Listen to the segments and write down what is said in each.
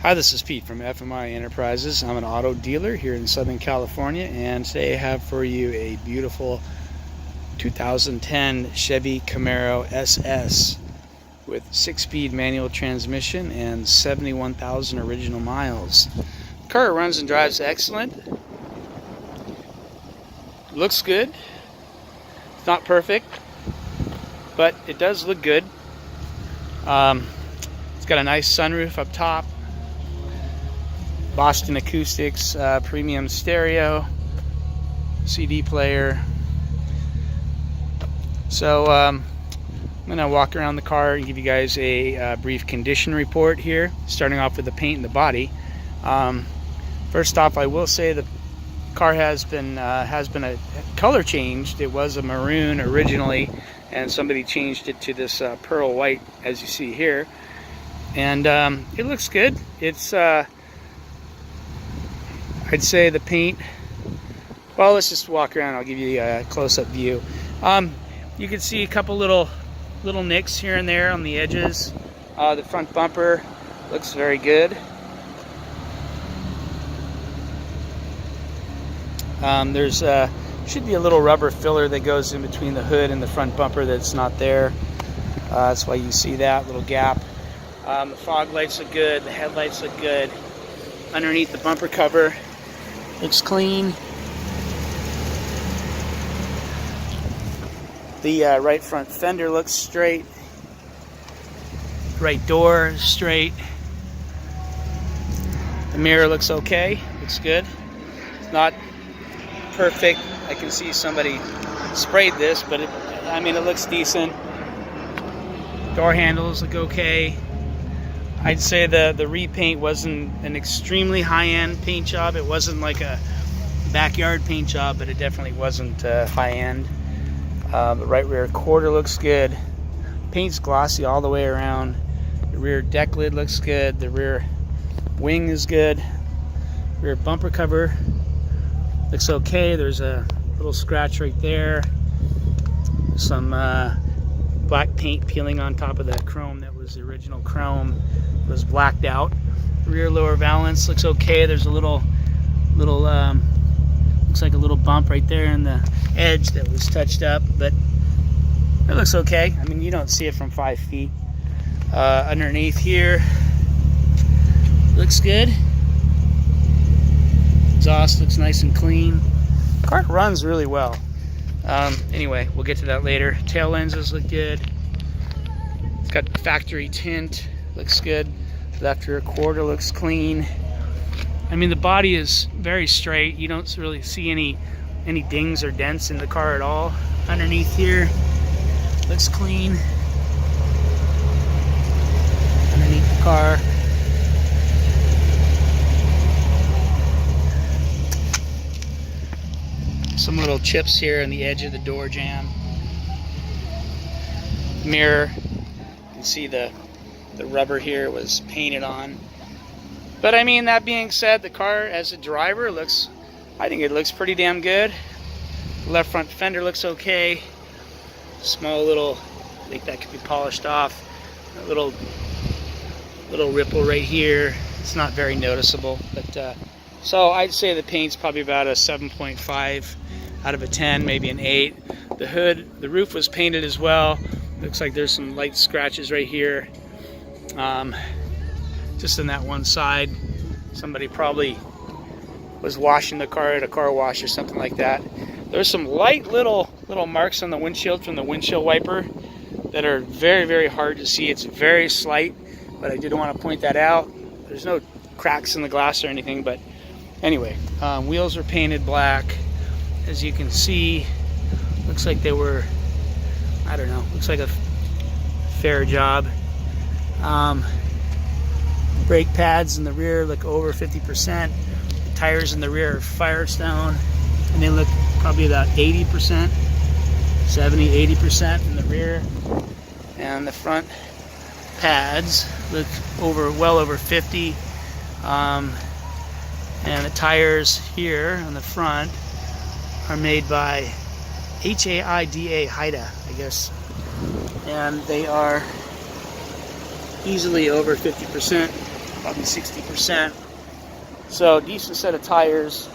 Hi, this is Pete from FMI Enterprises. I'm an auto dealer here in Southern California, and today I have for you a beautiful 2010 Chevy Camaro SS with 6-speed manual transmission and 71,000 original miles. The car runs and drives excellent. Looks good. It's not perfect, but it does look good. It's got a nice sunroof up top. Boston Acoustics premium stereo, CD player. So I'm going to walk around the car and give you guys a brief condition report here, starting off with the paint and the body. First off, I will say the car has been a color changed. It was a maroon originally, and somebody changed it to this pearl white, as you see here, and it looks good. It's I'd say the paint, well, let's just walk around. I'll give you a close-up view. You can see a couple little nicks here and there on the edges. The front bumper looks very good. There's should be a little rubber filler that goes in between the hood and the front bumper that's not there. That's why you see that little gap. The fog lights look good. The headlights look good. Underneath the bumper cover, looks clean. The right front fender looks straight. Right door is straight. The mirror looks okay. Looks good. It's not perfect. I can see somebody sprayed this, but it looks decent. Door handles look okay. I'd say the repaint wasn't an extremely high-end paint job. It wasn't like a backyard paint job, but it definitely wasn't high-end. The right rear quarter looks good. Paint's glossy all the way around. The rear deck lid looks good. The rear wing is good. Rear bumper cover looks okay. There's a little scratch right there. Some black paint peeling on top of that chrome that was the original chrome. It was blacked out. Rear lower valance looks okay. There's a little looks like a little bump right there in the edge that was touched up, but it looks okay. I mean, you don't see it from 5 feet. Underneath here looks good. Exhaust looks nice and clean. The car runs really well. Anyway, we'll get to that later. Tail lenses look good. It's got factory tint, looks good. Left rear quarter looks clean. I mean, the body is very straight. You don't really see any dings or dents in the car at all. Underneath here looks clean. Underneath the car. Some little chips here on the edge of the door jamb. Mirror, you can see the rubber here was painted on. But I mean, that being said, the car as a driver I think it looks pretty damn good. Left front fender looks okay. Small little, I think that could be polished off. A little ripple right here. It's not very noticeable, but so I'd say the paint's probably about a 7.5 out of a 10, maybe an 8. The roof was painted as well. Looks like there's some light scratches right here. Just on that one side. Somebody probably was washing the car at a car wash or something like that. There's some light little marks on the windshield from the windshield wiper that are very, very hard to see. It's very slight, but I did want to point that out. There's no cracks in the glass or anything, but anyway, wheels are painted black. As you can see, looks like they were, I don't know, looks like a fair job. Brake pads in the rear look over 50%. The tires in the rear are Firestone, and they look probably about 80%, 70, 80% in the rear. And the front pads look well over 50. And the tires here on the front are made by HAIDA, I guess. And they are easily over 50%. probably 60%. So decent set of tires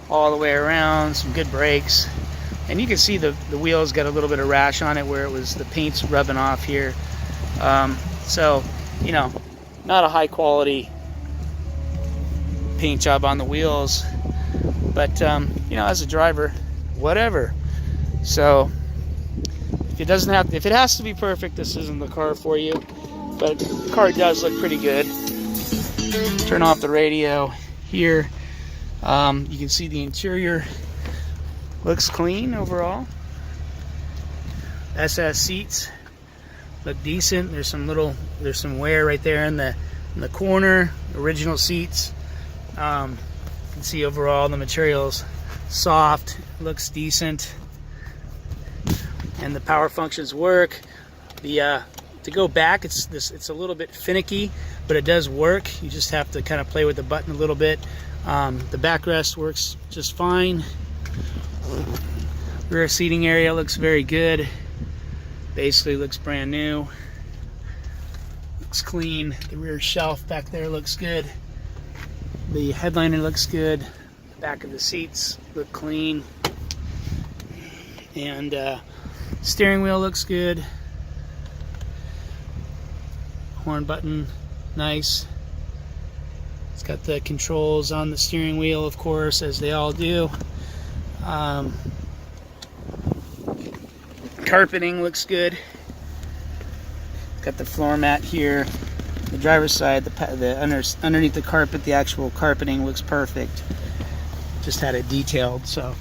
all the way around, some good brakes. And you can see the wheels got a little bit of rash on it where it was the paint's rubbing off here. So, you know, not a high quality paint job on the wheels, but you know, as a driver, whatever. So if it has to be perfect, this isn't the car for you. But the car does look pretty good. Turn off the radio here. You can see the interior looks clean overall. SS seats look decent. There's some wear right there in the corner. Original seats. You can see overall the material's soft, looks decent, and the power functions work. To go back, it's a little bit finicky, but it does work. You just have to kind of play with the button a little bit. The backrest works just fine. Rear seating area looks very good. Basically looks brand new. Looks clean. The rear shelf back there looks good. The headliner looks good. The back of the seats look clean. And steering wheel looks good. Horn button, nice. It's got the controls on the steering wheel, of course, as they all do. Carpeting looks good. It's got the floor mat here. The driver's side, underneath the carpet, the actual carpeting looks perfect. Just had it detailed, so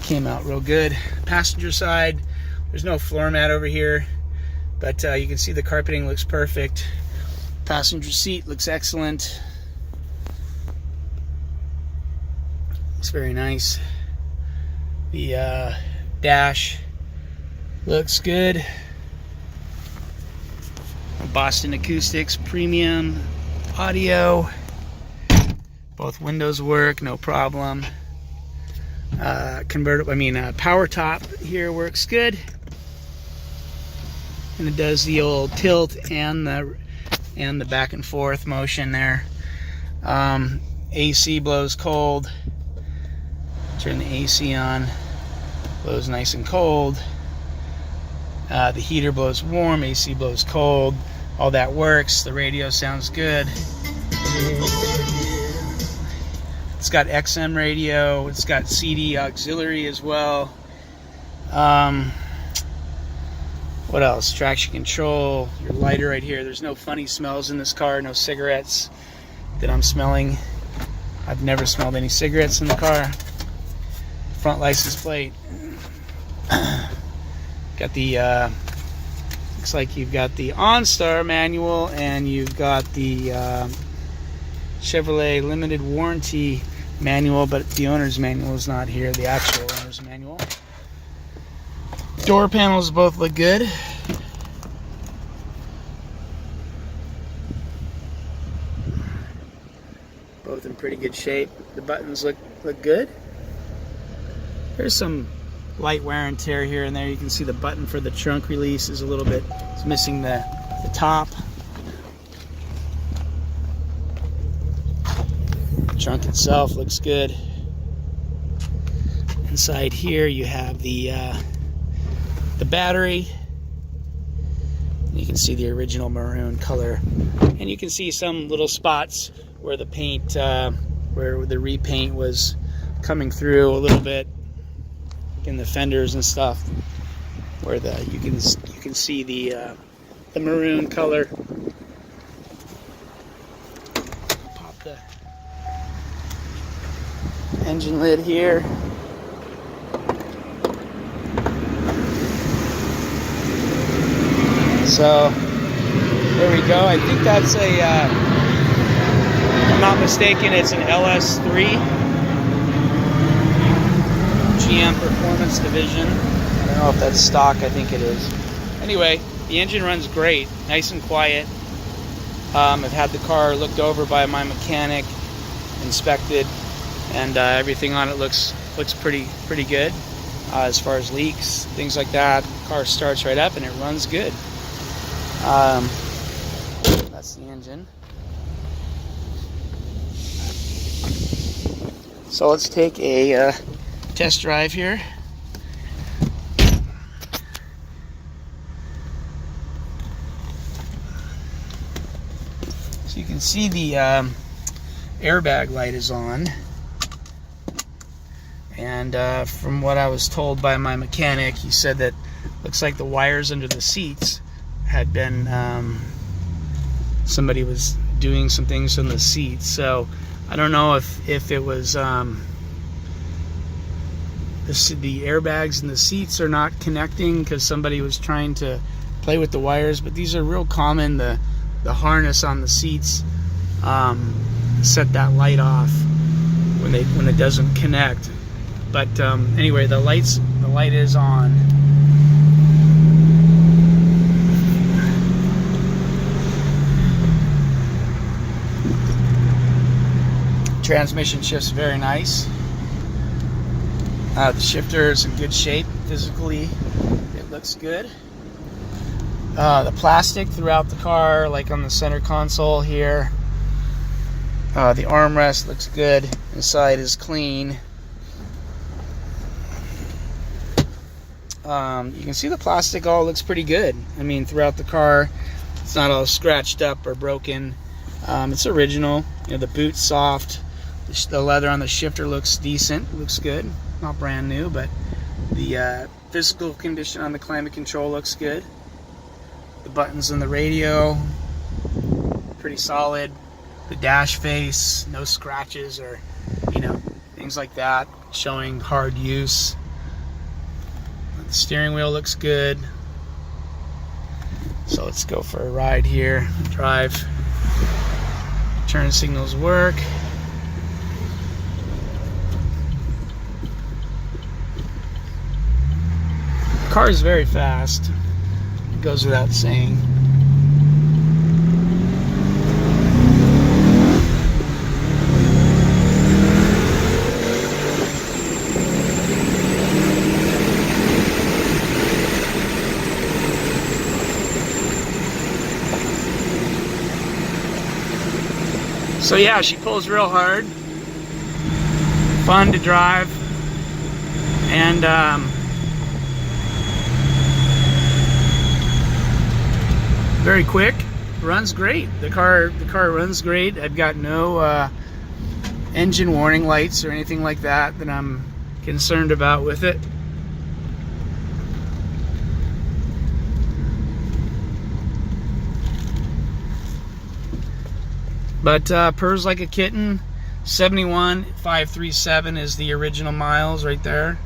came out real good. Passenger side, there's no floor mat over here, but you can see the carpeting looks perfect. Passenger seat looks excellent. Looks very nice. The dash looks good. Boston Acoustics premium audio. Both windows work, no problem. Power top here works good, and it does the old tilt and the back and forth motion there. AC blows cold. Turn the AC on, blows nice and cold. The heater blows warm, AC blows cold. All that works. The radio sounds good. It's got XM radio. It's got CD auxiliary as well. What else? Traction control. Your lighter right here. There's no funny smells in this car. No cigarettes that I'm smelling. I've never smelled any cigarettes in the car. Front license plate. Got the looks like you've got the OnStar manual, and you've got the Chevrolet limited warranty manual, but the owner's manual is not here, the actual owner's manual. Door panels both look good. Both in pretty good shape. The buttons look good. There's some light wear and tear here and there. You can see the button for the trunk release is a little bit, it's missing the top. The trunk itself looks good. Inside here you have the battery. You can see the original maroon color, and you can see some little spots where the paint, where the repaint was coming through a little bit in the fenders and stuff, where you can see the maroon color. Pop the engine lid here. So there we go. I think that's if I'm not mistaken, it's an LS3. GM Performance Division. I don't know if that's stock, I think it is. Anyway, the engine runs great, nice and quiet. I've had the car looked over by my mechanic, inspected, and everything on it looks pretty good. As far as leaks, things like that, the car starts right up and it runs good. That's the engine. So let's take a test drive here. So you can see the airbag light is on. And from what I was told by my mechanic, he said that looks like the wires under the seats had been, somebody was doing some things on the seats. So I don't know if it was the airbags in the seats are not connecting because somebody was trying to play with the wires, but these are real common. The harness on the seats set that light off when it doesn't connect. But anyway, the light is on. Transmission shifts very nice. The shifter is in good shape physically. It looks good. The plastic throughout the car, like on the center console here. The armrest looks good. Inside is clean. You can see the plastic all looks pretty good. I mean, throughout the car, it's not all scratched up or broken. It's original. You know, the boot's soft. The leather on the shifter looks decent. It looks good. Not brand new, but the physical condition on the climate control looks good. The buttons on the radio, pretty solid. The dash face, no scratches or, you know, things like that, showing hard use. The steering wheel looks good. So let's go for a ride here. Drive. Turn signals work. The car is very fast. It goes without saying. So yeah, she pulls real hard, fun to drive, and very quick. Runs great. The car runs great. I've got no engine warning lights or anything like that I'm concerned about with it. But purrs like a kitten. 71,537 is the original miles right there.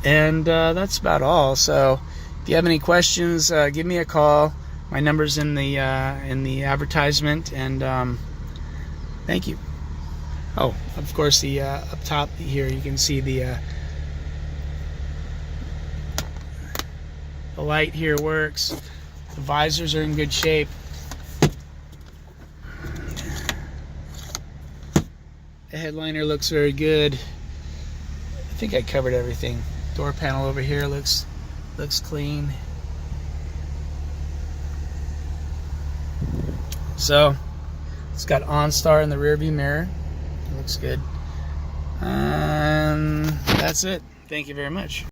And that's about all. So if you have any questions, give me a call. My number's in the advertisement. And thank you. Oh, of course, the up top here you can see the light here works. The visors are in good shape. The headliner looks very good. I think I covered everything. Door panel over here looks clean. So it's got OnStar in the rear view mirror. It looks good. And that's it. Thank you very much.